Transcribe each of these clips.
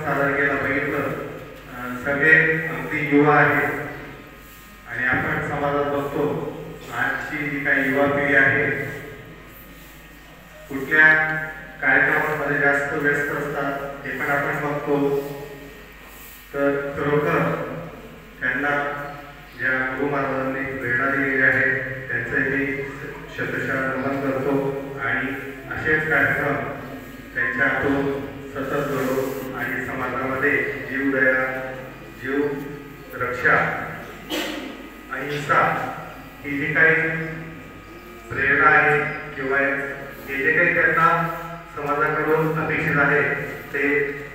सादर केला बघितलं, सगळे अगदी युवा आहेत आणि आपण समाजात बघतो आजची जी काही युवा पिढी आहे कुठल्या कार्यक्रमांमध्ये जास्त व्यस्त असतात हे पण आपण बघतो। तर खरोखर त्यांना ज्या गुरु महाराजांनी प्रेरणा दिलेली आहे त्यांचे मी शतशः नमन करतो आणि असेच कार्यक्रम त्यांच्या हातून सतत घडो आणि समाजामध्ये जीवदया, जीव रक्षा, अहिंसा ही जी काही प्रेरणा आहे किंवा हे जे काही त्यांना समाजाकडून अपेक्षित आहे ते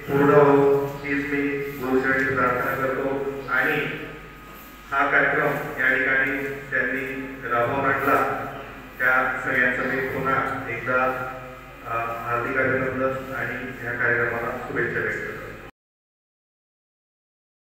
पूर्ण हो हीच मी गुरुचरणी प्रार्थना करतो। आणि हा कार्यक्रम या ठिकाणी त्यांनी राबवून आणला त्या सगळ्यांचं मी पुन्हा एकदा हार्दिक अभिनंदन आणि या कार्यक्रमाला शुभेच्छा व्यक्त करतो।